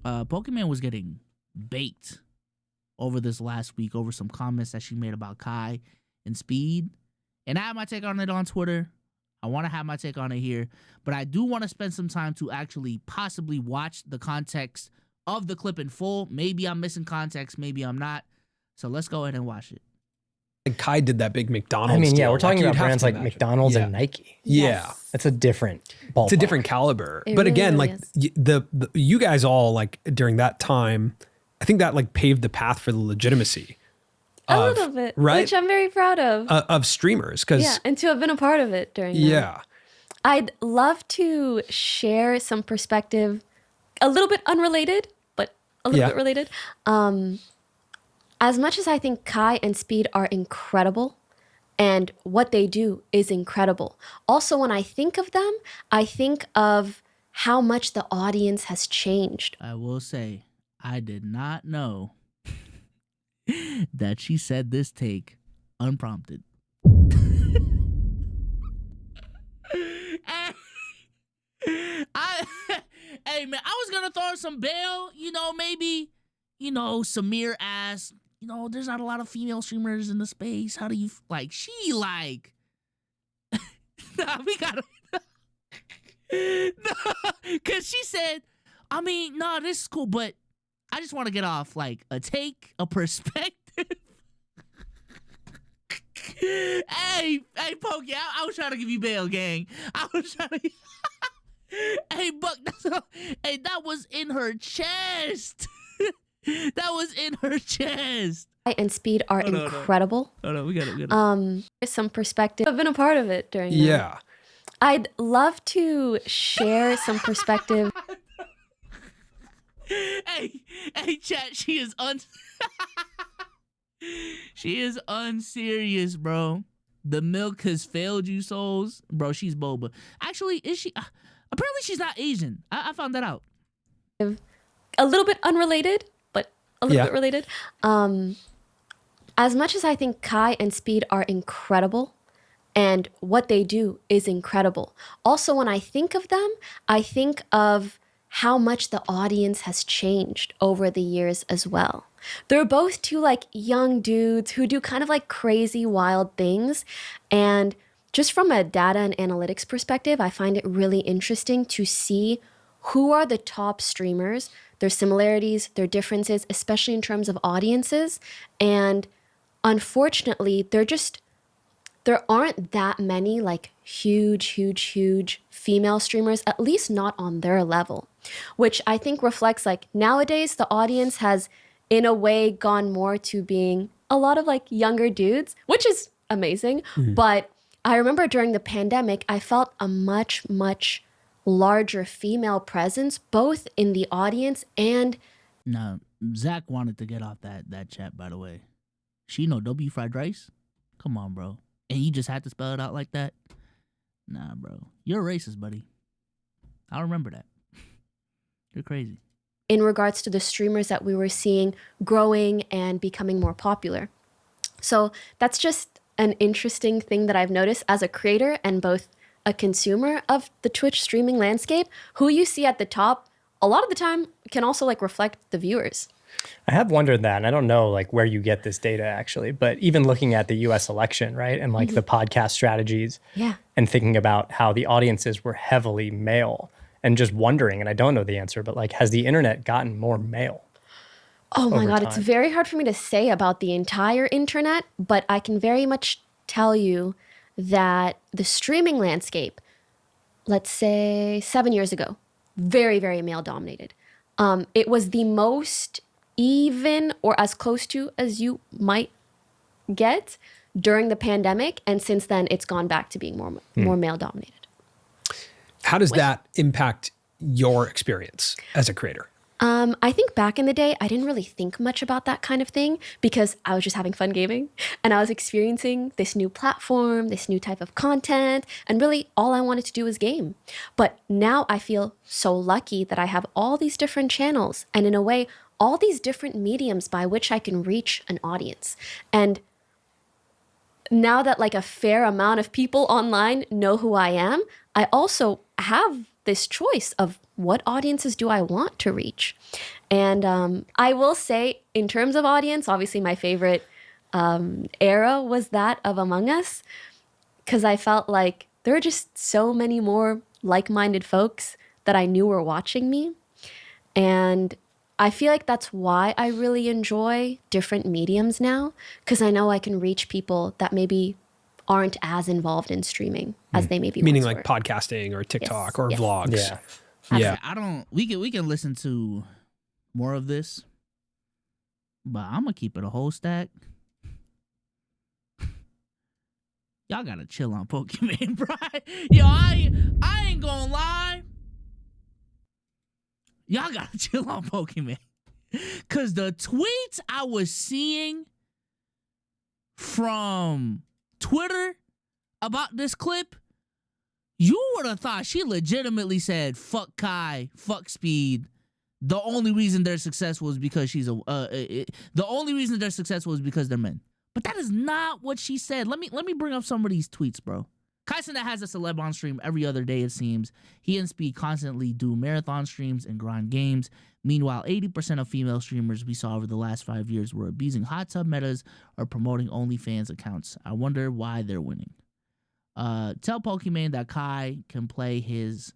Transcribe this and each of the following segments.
Pokimane was getting baked over this last week over some comments that she made about Kai and Speed. And I have my take on it on Twitter. I want to have my take on it here. But I do want to spend some time to actually possibly watch the context of the clip in full. Maybe I'm missing context. Maybe I'm not. So let's go ahead and watch it. And Kai did that big McDonald's I mean, yeah, deal. we're talking Like, about brands like McDonald's and Nike. Yeah. It's a different ballpark. It's a different caliber. It But really, again, really like is. the you guys all, like, during that time, I think that like paved the path for the legitimacy A of, little bit, right? which I'm very proud of. Streamers. Cause Yeah, and to have been a part of it during that. yeah. I'd love to share some perspective, a little bit unrelated, but a little bit related. As much as I think Kai and Speed are incredible, and what they do is incredible. Also, when I think of them, I think of how much the audience has changed. I will say, I did not know that she said this take unprompted. Hey man, I was gonna throw some bail, maybe, Samir asked, there's not a lot of female streamers in the space. How do you nah, we gotta no, cause she said, this is cool, but I just want to get off like a take, a perspective. hey, Pokey, I was trying to give you bail, gang. I was trying to. Hey, Buck, that was in her chest. That was in her chest. Kai and Speed are incredible. Oh no, we got it. Some perspective. I've been a part of it during that. Yeah. I'd love to share some perspective. Hey, chat, she is unserious, bro. The milk has failed you souls. Bro, she's boba. Actually, is she? Apparently she's not Asian. I found that out. A little bit unrelated, but a little bit related. As much as I think Kai and Speed are incredible, and what they do is incredible. Also, when I think of them, I think of how much the audience has changed over the years as well. They're both two like young dudes who do kind of like crazy, wild things. And just from a data and analytics perspective, I find it really interesting to see who are the top streamers, their similarities, their differences, especially in terms of audiences. And unfortunately, there aren't that many like huge female streamers, at least not on their level, which I think reflects like nowadays the audience has in a way gone more to being a lot of like younger dudes, which is amazing. But I remember during the pandemic, I felt a much larger female presence, both in the audience and... No, Zach wanted to get off that chat, by the way. She know W fried rice? Come on, bro. And you just had to spell it out like that? Nah, bro. You're a racist, buddy. I'll remember that. You're crazy. In regards to the streamers that we were seeing growing and becoming more popular. So that's just an interesting thing that I've noticed as a creator and both a consumer of the Twitch streaming landscape. Who you see at the top, a lot of the time can also like reflect the viewers. I have wondered that, and I don't know like where you get this data actually, but even looking at the US election, right? And like the podcast strategies and thinking about how the audiences were heavily male and just wondering, and I don't know the answer, but like, has the internet gotten more male? Oh my God, time? it's very hard for me to say about the entire internet, but I can very much tell you that the streaming landscape, let's say 7 years ago, very male dominated. It was the most even or as close to as you might get during the pandemic. And since then, it's gone back to being more male dominated. How does that impact your experience as a creator? I think back in the day, I didn't really think much about that kind of thing because I was just having fun gaming and I was experiencing this new platform, this new type of content, and really all I wanted to do was game. But now I feel so lucky that I have all these different channels and in a way, all these different mediums by which I can reach an audience. And now that like a fair amount of people online know who I am, I also have this choice of what audiences do I want to reach. And I will say, in terms of audience, obviously my favorite era was that of Among Us, because I felt like there were just so many more like-minded folks that I knew were watching me. And I feel like that's why I really enjoy different mediums now, because I know I can reach people that maybe aren't as involved in streaming as they maybe Meaning once like were. podcasting or TikTok Yes, or yes. vlogs. Yeah. Yeah. I don't. We can listen to more of this, but I'm gonna keep it a whole stack. Y'all gotta chill on Pokimane, bro. Yo, I ain't gonna lie. Y'all gotta chill on Pokimane. Cause the tweets I was seeing from Twitter about this clip, you would have thought she legitimately said, fuck Kai, fuck Speed. The only reason they're successful is because the only reason they're successful is because they're men. But that is not what she said. Let me bring up some of these tweets, bro. Kai Cenat has a celeb on stream every other day, it seems. He and Speed constantly do marathon streams and grind games. Meanwhile, 80% of female streamers we saw over the last 5 years were abusing hot tub metas or promoting OnlyFans accounts. I wonder why they're winning. Tell Pokimane that Kai can play his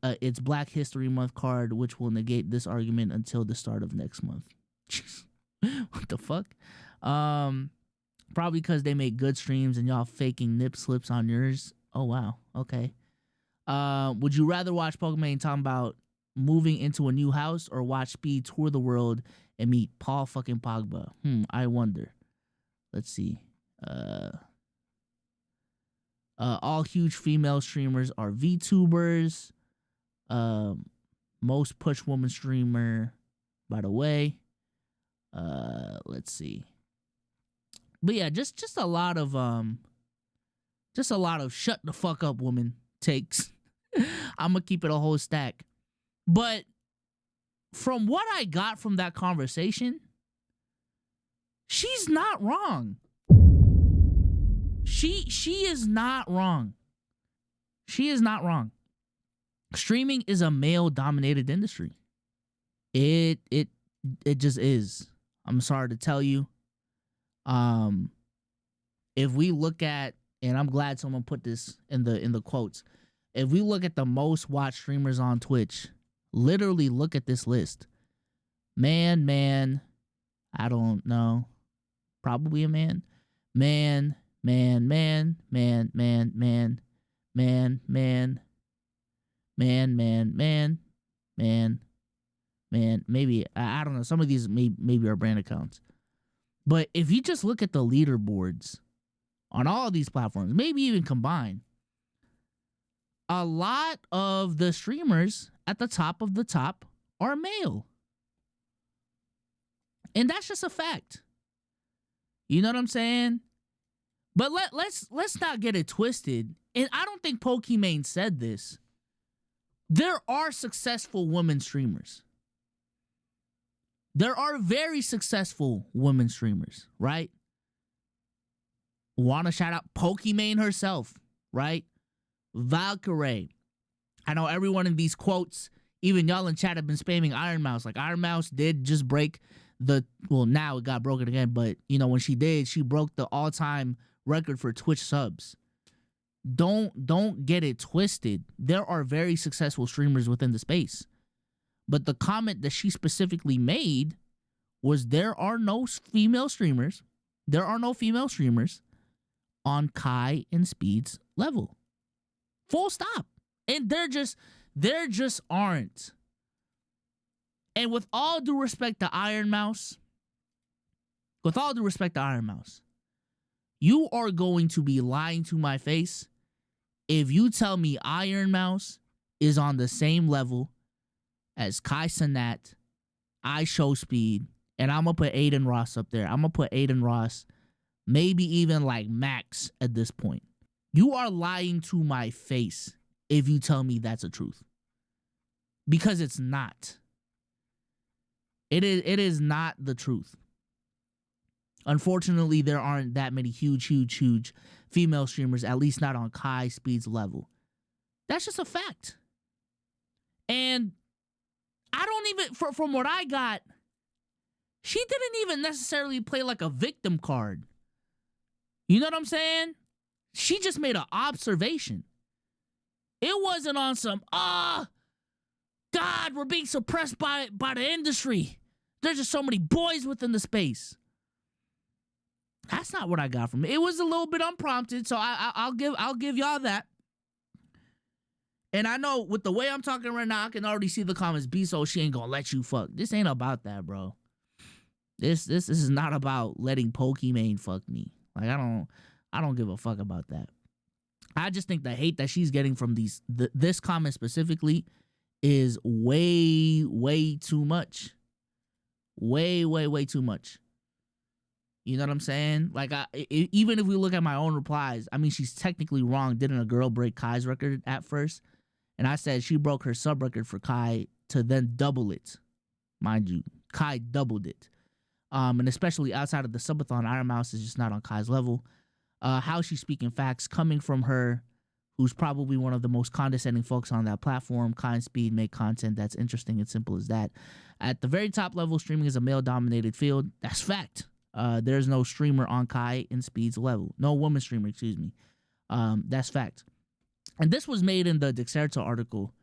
it's Black History Month card, which will negate this argument until the start of next month. What the fuck? Probably because they make good streams and y'all faking nip slips on yours. Oh wow. Okay. Would you rather watch Pokimane talking about moving into a new house or watch Speed tour the world and meet Paul fucking Pogba? I wonder. Let's see. All huge female streamers are VTubers. Most push woman streamer, by the way. Let's see. But yeah, just a lot of shut the fuck up woman takes. I'm gonna keep it a whole stack. But from what I got from that conversation, she's not wrong. She is not wrong. She is not wrong. Streaming is a male-dominated industry. It just is. I'm sorry to tell you. If we look at, and I'm glad someone put this in the quotes, if we look at the most watched streamers on Twitch, literally look at this list. Man, I don't know. Probably a man. Man, maybe I don't know. Some of these maybe are brand accounts. But if you just look at the leaderboards on all of these platforms, maybe even combined, a lot of the streamers at the top of the top are male. And that's just a fact. You know what I'm saying? But let's not get it twisted. And I don't think Pokimane said this. There are successful women streamers. There are very successful women streamers, right? Want to shout out Pokimane herself, right? Valkyrie. I know everyone in these quotes, even y'all in chat have been spamming Iron Mouse. Like Iron Mouse did just break now it got broken again, but you know when she did, she broke the all-time record for Twitch subs. Don't get it twisted. There are very successful streamers within the space. But the comment that she specifically made was there are no female streamers. There are no female streamers on Kai and Speed's level. Full stop. And there just aren't. And with all due respect to Iron Mouse, you are going to be lying to my face if you tell me Iron Mouse is on the same level as Kai Cenat, I Show Speed, and I'm going to put Aiden Ross up there. I'm going to put Aiden Ross, maybe even like Max at this point. You are lying to my face if you tell me that's a truth. Because it's not. It is not the truth. Unfortunately, there aren't that many huge female streamers, at least not on Kai Speed's level. That's just a fact. And I don't even, from what I got, she didn't even necessarily play like a victim card. You know what I'm saying? She just made an observation. It wasn't on some, God, we're being suppressed by the industry. There's just so many boys within the space. That's not what I got from it. It was a little bit unprompted, so I'll give y'all that. And I know with the way I'm talking right now, I can already see the comments. B-So, she ain't gonna let you fuck. This ain't about that, bro. This is not about letting Pokimane fuck me. Like I don't give a fuck about that. I just think the hate that she's getting from this comment specifically is way too much. Way too much. You know what I'm saying? Like, even if we look at my own replies, I mean, she's technically wrong. Didn't a girl break Kai's record at first? And I said she broke her sub record for Kai to then double it. Mind you, Kai doubled it. And especially outside of the subathon, Iron Mouse is just not on Kai's level. How she's speaking facts coming from her, who's probably one of the most condescending folks on that platform. Kai and Speed make content that's interesting and simple as that. At the very top level, streaming is a male-dominated field. That's fact. There's no streamer on Kai and Speed's level. No woman streamer, excuse me. That's fact. And this was made in the Dexerto article.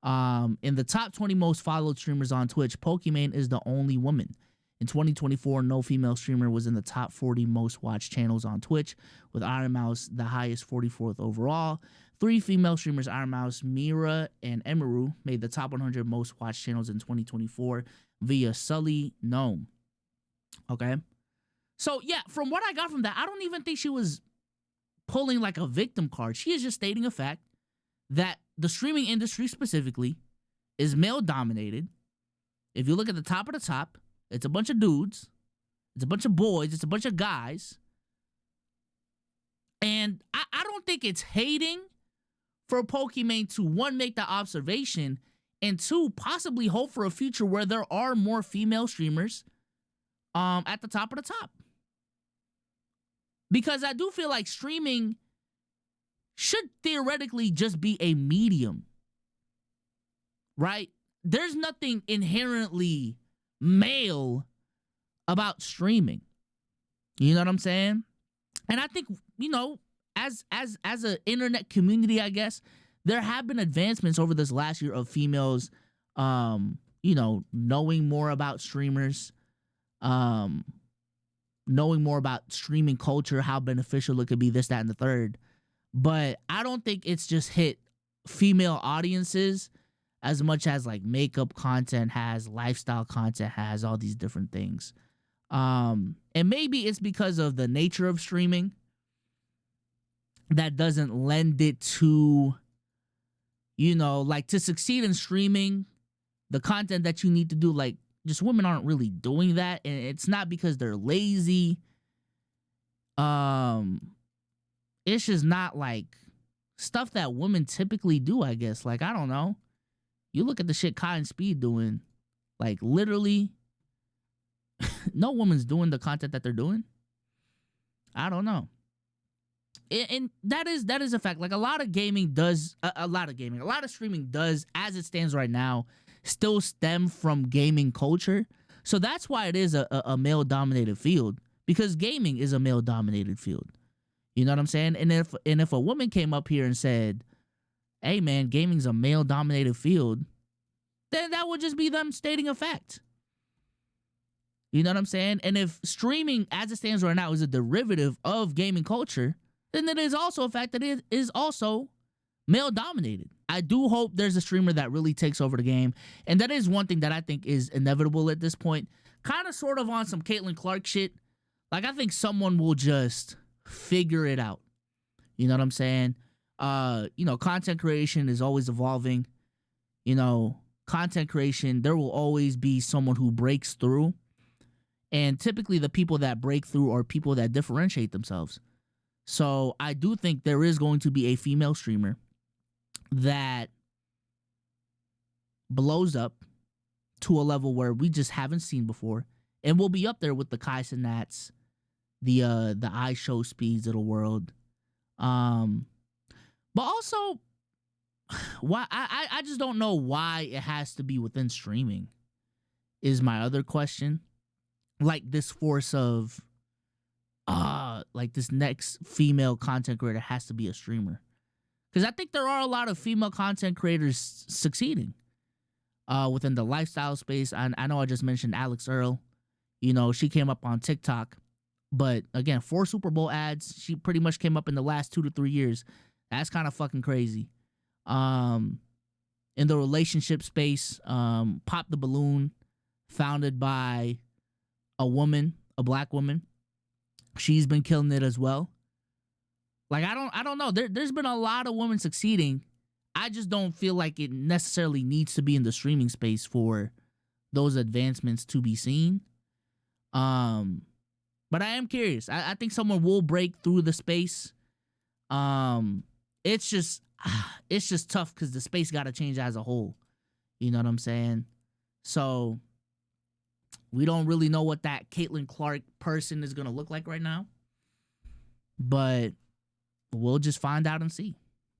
In the top 20 most followed streamers on Twitch, Pokimane is the only woman. In 2024, no female streamer was in the top 40 most watched channels on Twitch, with Iron Mouse the highest, 44th overall. 3 female streamers, Iron Mouse, Mira, and Emiru, made the top 100 most watched channels in 2024 via Sully Gnome. Okay? So, yeah, from what I got from that, I don't even think she was pulling like a victim card. She is just stating a fact that the streaming industry specifically is male-dominated. If you look at the top of the top, it's a bunch of dudes. It's a bunch of boys. It's a bunch of guys. And I don't think it's hating for Pokimane to, 1, make that observation, and 2, possibly hope for a future where there are more female streamers at the top of the top. Because I do feel like streaming should theoretically just be a medium, right? There's nothing inherently male about streaming. You know what I'm saying? And I think, you know, as an internet community, I guess, there have been advancements over this last year of females, you know, knowing more about streamers, knowing more about streaming culture, how beneficial it could be, this, that, and the third. But I don't think it's just hit female audiences as much as like makeup content has, lifestyle content has, all these different things. And maybe it's because of the nature of streaming that doesn't lend it to, you know, like to succeed in streaming, the content that you need to do, like just women aren't really doing that. And it's not because they're lazy. It's just not like stuff that women typically do, I guess. Like, I don't know. You look at the shit Kai and Speed doing, like literally no woman's doing the content that they're doing. I don't know. And that is a fact. Like a lot of gaming does, a lot of streaming does, as it stands right now, still stem from gaming culture. So that's why it is a male-dominated field, because gaming is a male-dominated field. You know what I'm saying? And if a woman came up here and said, hey man, gaming's a male-dominated field, then that would just be them stating a fact. You know what I'm saying? And if streaming, as it stands right now, is a derivative of gaming culture, then it is also a fact that it is also male-dominated. I do hope there's a streamer that really takes over the game. And that is one thing that I think is inevitable at this point. Kind of sort of on some Caitlin Clark shit. Like, I think someone will just figure it out. You know what I'm saying? You know, content creation is always evolving. You know, content creation, there will always be someone who breaks through. And typically the people that break through are people that differentiate themselves. So I do think there is going to be a female streamer that blows up to a level where we just haven't seen before, and we'll be up there with the Kai Cenats, the iShow Speeds of the world. But also, why I just don't know why it has to be within streaming is my other question. Like this force of like this next female content creator has to be a streamer. Because I think there are a lot of female content creators succeeding within the lifestyle space. I know I just mentioned Alex Earl. You know, she came up on TikTok. But again, 4 Super Bowl ads. She pretty much came up in the last 2 to 3 years. That's kind of fucking crazy. In the relationship space, Pop the Balloon, founded by a woman, a black woman. She's been killing it as well. Like I don't know. There's been a lot of women succeeding. I just don't feel like it necessarily needs to be in the streaming space for those advancements to be seen. But I am curious. I think someone will break through the space. It's just tough because the space got to change as a whole. You know what I'm saying? So we don't really know what that Caitlin Clark person is gonna look like right now, but we'll just find out and see.